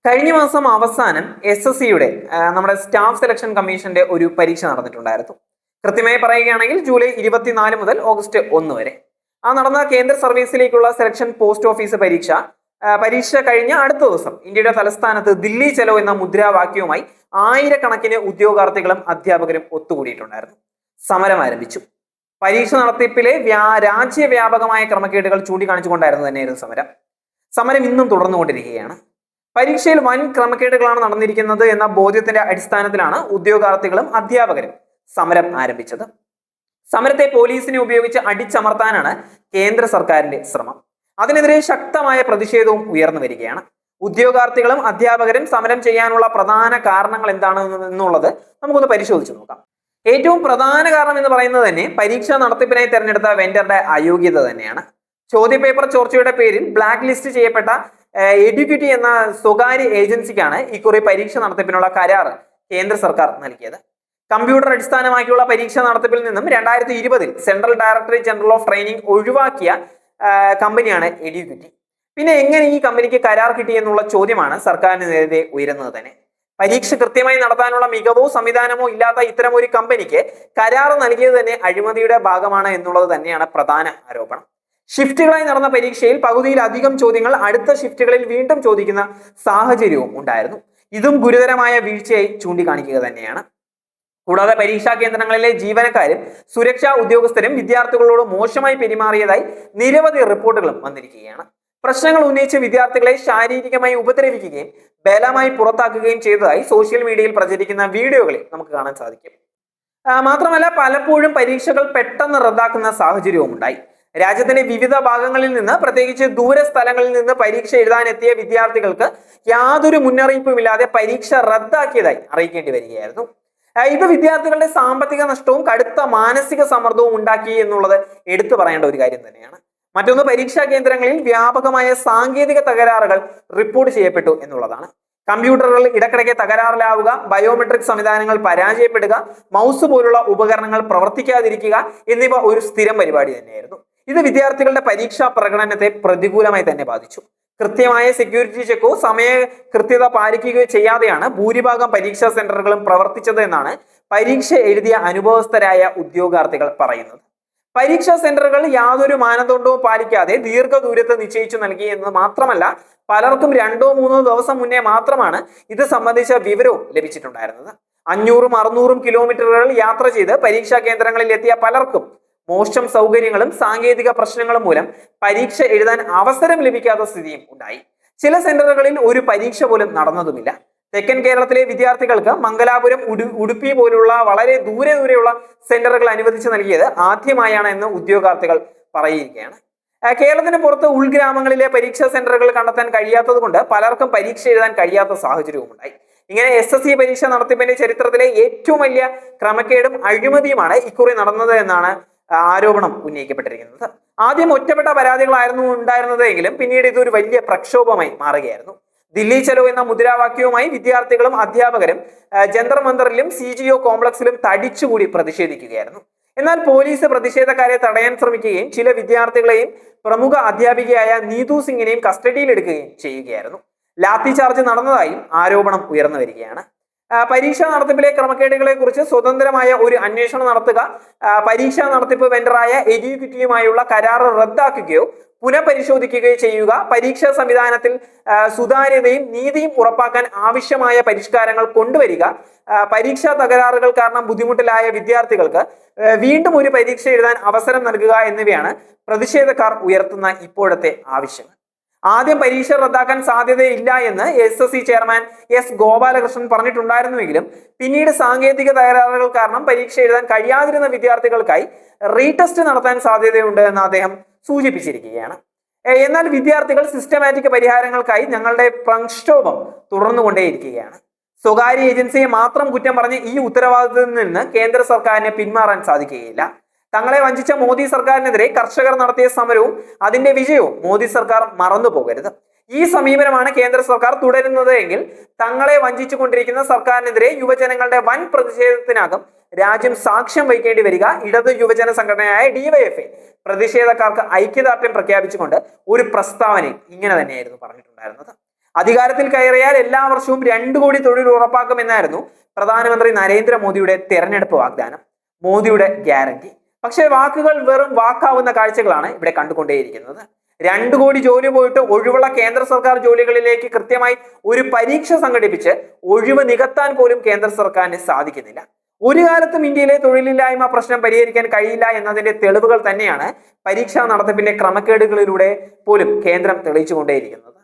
കഴിഞ്ഞ മാസം അവസാനം SSCയുടെ നമ്മുടെ സ്റ്റാഫ് സെലക്ഷൻ കമ്മീഷന്റെ ഒരു പരീക്ഷ നടന്നിട്ടുണ്ടായിരുന്നു. കൃത്യമായി പറയുകയാണെങ്കിൽ ജൂലൈ 24 മുതൽ ഓഗസ്റ്റ് 1 വരെ നടന്ന കേന്ദ്ര സർവീസിലേക്കുള്ള സെലക്ഷൻ പോസ്റ്റ് ഓഫീസ് പരീക്ഷ കഴിഞ്ഞ അടുത്ത ദിവസം ഇന്ത്യയുടെ തലസ്ഥാനത്ത് ദില്ലി ചലോ എന്ന മുദ്രാവാക്യവുമായി ആയിരക്കണക്കിന് ഉദ്യോഗാർത്ഥികളും അധ്യാപകരും ഒത്തുകൂടിയിട്ടുണ്ടായിരുന്നു. സമരം ആരംഭിച്ചു. പരീക്ഷ നടത്തിപ്പിലെ രാജ്യവ്യാപകമായ ക്രമക്കേടുകൾ ചൂണ്ടിക്കാണിച്ചുകൊണ്ടായിരുന്നു തന്നെയായിരുന്നു സമരം ഇന്നും തുടർന്നുകൊണ്ടിരിക്കുകയാണ്. പരീക്ഷയിൽ വൻ ക്രമക്കേടുകളാണ് നടന്നിരിക്കുന്നത് എന്ന ബോധ്യത്തിന്റെ അടിസ്ഥാനത്തിലാണ് ഉദ്യോഗാർത്ഥികളും അധ്യാപകരും സമരം ആരംഭിച്ചത്. സമരത്തെ പോലീസിനെ ഉപയോഗിച്ച് അടിച്ചമർത്താനാണ് കേന്ദ്ര സർക്കാരിന്റെ ശ്രമം. അതിനെതിരെ ശക്തമായ പ്രതിഷേധവും ഉയർന്നു വരികയാണ്. ഉദ്യോഗാർത്ഥികളും അധ്യാപകരും സമരം ചെയ്യാനുള്ള പ്രധാന കാരണങ്ങൾ എന്താണ് എന്നുള്ളത് നമുക്കൊന്ന് പരിശോധിച്ച് നോക്കാം. ഏറ്റവും പ്രധാന കാരണം എന്ന് പറയുന്നത് തന്നെ പരീക്ഷ നടത്തിപ്പിനായി തെരഞ്ഞെടുത്ത വെൻഡറുടെ അയോഗ്യത തന്നെയാണ്. ചോദ്യപേപ്പർ ചോർച്ചയുടെ പേരിൽ ബ്ലാക്ക് ലിസ്റ്റ് ചെയ്യപ്പെട്ട എഡ്യൂക്കിറ്റി എന്ന സ്വകാര്യ ഏജൻസിക്കാണ് ഇക്കുറി പരീക്ഷ നടത്തിപ്പിനുള്ള കരാർ കേന്ദ്ര സർക്കാർ നൽകിയത്. കമ്പ്യൂട്ടർ അടിസ്ഥാനമാക്കിയുള്ള പരീക്ഷ നടത്തിപ്പിൽ നിന്നും 2020 central directorate general of training ഒഴിവാക്കിയ കമ്പനിയാണ് എഡ്യൂക്കിറ്റി. പിന്നെ എങ്ങനെ ഈ കമ്പനിക്ക് കരാർ കിട്ടി എന്നുള്ള ചോദ്യമാണ് സർക്കാരിന് നേരെ ഉയരുന്നത് തന്നെ. പരീക്ഷ കൃത്യമായി നടത്താനുള്ള മികവോ സംവിധാനമോ ഇല്ലാത്ത ഇത്തരം ഒരു കമ്പനിക്ക് കരാർ നൽകിയത് തന്നെ അഴിമതിയുടെ ഭാഗമാണ് എന്നുള്ളത് തന്നെയാണ് പ്രധാന ആരോപണം. ഷിഫ്റ്റുകളായി നടന്ന പരീക്ഷയിൽ പകുതിയിലധികം ചോദ്യങ്ങൾ അടുത്ത ഷിഫ്റ്റുകളിൽ വീണ്ടും ചോദിക്കുന്ന സാഹചര്യവും ഉണ്ടായിരുന്നു. ഇതും ഗുരുതരമായ വീഴ്ചയായി ചൂണ്ടിക്കാണിക്കുക തന്നെയാണ്. കൂടാതെ പരീക്ഷാ കേന്ദ്രങ്ങളിലെ ജീവനക്കാരും സുരക്ഷാ ഉദ്യോഗസ്ഥരും വിദ്യാർത്ഥികളോട് മോശമായി പെരുമാറിയതായി നിരവധി റിപ്പോർട്ടുകളും വന്നിരിക്കുകയാണ്. പ്രശ്നങ്ങൾ ഉന്നയിച്ച് വിദ്യാർത്ഥികളെ ശാരീരികമായി ഉപദ്രവിക്കുകയും ബലമായി പുറത്താക്കുകയും ചെയ്തതായി സോഷ്യൽ മീഡിയയിൽ പ്രചരിക്കുന്ന വീഡിയോകളിൽ നമുക്ക് കാണാൻ സാധിക്കും. മാത്രമല്ല പലപ്പോഴും പരീക്ഷകൾ പെട്ടെന്ന് റദ്ദാക്കുന്ന സാഹചര്യവും ഉണ്ടായി. രാജ്യത്തിന്റെ വിവിധ ഭാഗങ്ങളിൽ നിന്ന്, പ്രത്യേകിച്ച് ദൂര സ്ഥലങ്ങളിൽ നിന്ന് പരീക്ഷ എഴുതാനെത്തിയ വിദ്യാർത്ഥികൾക്ക് യാതൊരു മുന്നറിയിപ്പുമില്ലാതെ പരീക്ഷ റദ്ദാക്കിയതായി അറിയിക്കേണ്ടി വരികയായിരുന്നു. ഇത് വിദ്യാർത്ഥികളുടെ സാമ്പത്തിക നഷ്ടവും കടുത്ത മാനസിക സമ്മർദ്ദവും ഉണ്ടാക്കി എന്നുള്ളത് എടുത്തു പറയേണ്ട ഒരു കാര്യം തന്നെയാണ്. മറ്റൊന്ന്, പരീക്ഷാ കേന്ദ്രങ്ങളിൽ വ്യാപകമായ സാങ്കേതിക തകരാറുകൾ റിപ്പോർട്ട് ചെയ്യപ്പെട്ടു എന്നുള്ളതാണ്. കമ്പ്യൂട്ടറുകൾ ഇടയ്ക്കിടയ്ക്ക് തകരാറിലാവുക, ബയോമെട്രിക് സംവിധാനങ്ങൾ പരാജയപ്പെടുക, മൗസ് പോലുള്ള ഉപകരണങ്ങൾ പ്രവർത്തിക്കാതിരിക്കുക എന്നിവ ഒരു സ്ഥിരം പരിപാടി തന്നെയായിരുന്നു. ഇത് വിദ്യാർത്ഥികളുടെ പരീക്ഷാ പ്രകടനത്തെ പ്രതികൂലമായി തന്നെ ബാധിച്ചു. കൃത്യമായ സെക്യൂരിറ്റി ചെക്കോ സമയ കൃത്യത പാലിക്കുകയോ ചെയ്യാതെയാണ് ഭൂരിഭാഗം പരീക്ഷാ സെന്ററുകളും പ്രവർത്തിച്ചത് എന്നാണ് പരീക്ഷ എഴുതിയ അനുഭവസ്ഥരായ ഉദ്യോഗാർത്ഥികൾ പറയുന്നത്. പരീക്ഷാ സെന്ററുകൾ യാതൊരു മാനദണ്ഡവും പാലിക്കാതെ ദീർഘദൂരത്ത് നിശ്ചയിച്ചു നൽകി എന്ന് മാത്രമല്ല, പലർക്കും 2-3 ദിവസം മുന്നേ മാത്രമാണ് ഇത് സംബന്ധിച്ച വിവരവും ലഭിച്ചിട്ടുണ്ടായിരുന്നത്. 500-600 കിലോമീറ്ററുകൾ യാത്ര ചെയ്ത് പരീക്ഷാ കേന്ദ്രങ്ങളിൽ എത്തിയ പലർക്കും മോശം സൗകര്യങ്ങളും സാങ്കേതിക പ്രശ്നങ്ങളും മൂലം പരീക്ഷ എഴുതാൻ അവസരം ലഭിക്കാത്ത സ്ഥിതിയും ഉണ്ടായി. ചില സെന്ററുകളിൽ ഒരു പരീക്ഷ പോലും നടന്നതുമില്ല. തെക്കൻ കേരളത്തിലെ വിദ്യാർത്ഥികൾക്ക് മംഗലാപുരം, ഉടുപ്പി പോലുള്ള വളരെ ദൂരെയുള്ള സെന്ററുകൾ അനുവദിച്ചു നൽകിയത് ആദ്യമായാണ് എന്ന് ഉദ്യോഗാർത്ഥികൾ പറയുകയാണ്. കേരളത്തിന് പുറത്ത് ഉൾഗ്രാമങ്ങളിലെ പരീക്ഷാ സെന്ററുകൾ കണ്ടെത്താൻ കഴിയാത്തത് കൊണ്ട് പലർക്കും പരീക്ഷ എഴുതാൻ കഴിയാത്ത സാഹചര്യവും ഉണ്ടായി. ഇങ്ങനെ SSC പരീക്ഷ നടത്തിപ്പിന്റെ ചരിത്രത്തിലെ ഏറ്റവും വലിയ ക്രമക്കേടും അഴിമതിയുമാണ് ഇക്കുറി നടന്നത് എന്നാണ് ആരോപണം ഉന്നയിക്കപ്പെട്ടിരിക്കുന്നത്. ആദ്യം ഒറ്റപ്പെട്ട പരാതികളായിരുന്നു ഉണ്ടായിരുന്നത് എങ്കിലും പിന്നീട് ഇതൊരു വലിയ പ്രക്ഷോഭമായി മാറുകയായിരുന്നു. ദില്ലി ചലോ എന്ന മുദ്രാവാക്യവുമായി വിദ്യാർത്ഥികളും അധ്യാപകരും ജന്തർ മന്ദറിലും CGO കോംപ്ലക്സിലും തടിച്ചുകൂടി പ്രതിഷേധിക്കുകയായിരുന്നു. എന്നാൽ പോലീസ് പ്രതിഷേധക്കാരെ തടയാൻ ശ്രമിക്കുകയും ചില വിദ്യാർത്ഥികളെയും പ്രമുഖ അധ്യാപികയായ നീതു സിംഗിനെയും കസ്റ്റഡിയിലെടുക്കുകയും ചെയ്യുകയായിരുന്നു. ലാത്തി ചാർജ് നടന്നതായും ആരോപണം ഉയർന്നു വരികയാണ്. പരീക്ഷാ നടത്തിപ്പിലെ ക്രമക്കേടുകളെ കുറിച്ച് സ്വതന്ത്രമായ ഒരു അന്വേഷണം നടത്തുക, പരീക്ഷാ നടത്തിപ്പ് വെൻഡറായ എഡ്യൂക്കിറ്റിയുമായുള്ള കരാർ റദ്ദാക്കുകയോ പുനഃപരിശോധിക്കുകയോ ചെയ്യുക, പരീക്ഷാ സംവിധാനത്തിൽ സുതാര്യതയും നീതിയും ഉറപ്പാക്കാൻ ആവശ്യമായ പരിഷ്കാരങ്ങൾ കൊണ്ടുവരിക, പരീക്ഷാ തകരാറുകൾ കാരണം ബുദ്ധിമുട്ടിലായ വിദ്യാർത്ഥികൾക്ക് വീണ്ടും ഒരു പരീക്ഷ എഴുതാൻ അവസരം നൽകുക എന്നിവയാണ് പ്രതിഷേധക്കാർ ഉയർത്തുന്ന ഇപ്പോഴത്തെ ആവശ്യങ്ങൾ. ആദ്യം പരീക്ഷ റദ്ദാക്കാൻ സാധ്യതയില്ല എന്ന് SSC ചെയർമാൻ S ഗോപാലകൃഷ്ണൻ പറഞ്ഞിട്ടുണ്ടായിരുന്നുവെങ്കിലും പിന്നീട് സാങ്കേതിക തകരാറുകൾ കാരണം പരീക്ഷ എഴുതാൻ കഴിയാതിരുന്ന വിദ്യാർത്ഥികൾക്കായി റീടെസ്റ്റ് നടത്താൻ സാധ്യതയുണ്ട് എന്ന് അദ്ദേഹം സൂചിപ്പിച്ചിരിക്കുകയാണ്. എന്നാൽ വിദ്യാർത്ഥികൾ സിസ്റ്റമാറ്റിക് പരിഹാരങ്ങൾക്കായി ഞങ്ങളുടെ പ്രക്ഷോഭം തുടർന്നുകൊണ്ടേയിരിക്കുകയാണ്. സ്വകാര്യ ഏജൻസിയെ മാത്രം കുറ്റം പറഞ്ഞ് ഈ ഉത്തരവാദിത്തത്തിൽ നിന്ന് കേന്ദ്ര സർക്കാരിന് പിന്മാറാൻ സാധിക്കുകയില്ല. തങ്ങളെ വഞ്ചിച്ച മോദി സർക്കാരിനെതിരെ കർഷകർ നടത്തിയ സമരവും അതിന്റെ വിജയവും മോദി സർക്കാർ മറന്നു പോകരുത്. ഈ സമീപനമാണ് കേന്ദ്ര സർക്കാർ തുടരുന്നത് എങ്കിൽ തങ്ങളെ വഞ്ചിച്ചു കൊണ്ടിരിക്കുന്ന സർക്കാരിനെതിരെ യുവജനങ്ങളുടെ വൻ പ്രതിഷേധത്തിനാകും രാജ്യം സാക്ഷ്യം വഹിക്കേണ്ടി വരിക. ഇടത് യുവജന സംഘടനയായ DYFI പ്രതിഷേധക്കാർക്ക് ഐക്യദാർഢ്യം പ്രഖ്യാപിച്ചുകൊണ്ട് ഒരു പ്രസ്താവനയിൽ ഇങ്ങനെ തന്നെയായിരുന്നു പറഞ്ഞിട്ടുണ്ടായിരുന്നത്. അധികാരത്തിൽ കയറിയാൽ എല്ലാ വർഷവും 2 കോടി തൊഴിൽ ഉറപ്പാക്കുമെന്നായിരുന്നു പ്രധാനമന്ത്രി നരേന്ദ്രമോദിയുടെ തെരഞ്ഞെടുപ്പ് വാഗ്ദാനം, മോദിയുടെ ഗ്യാരണ്ടി. പക്ഷേ വാക്കുകൾ വെറും വാക്കാവുന്ന കാഴ്ചകളാണ് ഇവിടെ കണ്ടുകൊണ്ടേയിരിക്കുന്നത്. 2 കോടി ജോലി പോയിട്ട് ഒഴിവുള്ള കേന്ദ്ര സർക്കാർ ജോലികളിലേക്ക് കൃത്യമായി ഒരു പരീക്ഷ സംഘടിപ്പിച്ച് ഒഴിവ് നികത്താൻ പോലും കേന്ദ്ര സർക്കാരിന് സാധിക്കുന്നില്ല. ഒരു കാലത്തും ഇന്ത്യയിലെ തൊഴിലില്ലായ്മ പ്രശ്നം പരിഹരിക്കാൻ കഴിയില്ല എന്നതിന്റെ തെളിവുകൾ തന്നെയാണ് പരീക്ഷാ നടത്തിപ്പിന്റെ ക്രമക്കേടുകളിലൂടെ പോലും കേന്ദ്രം തെളിയിച്ചുകൊണ്ടേയിരിക്കുന്നത്.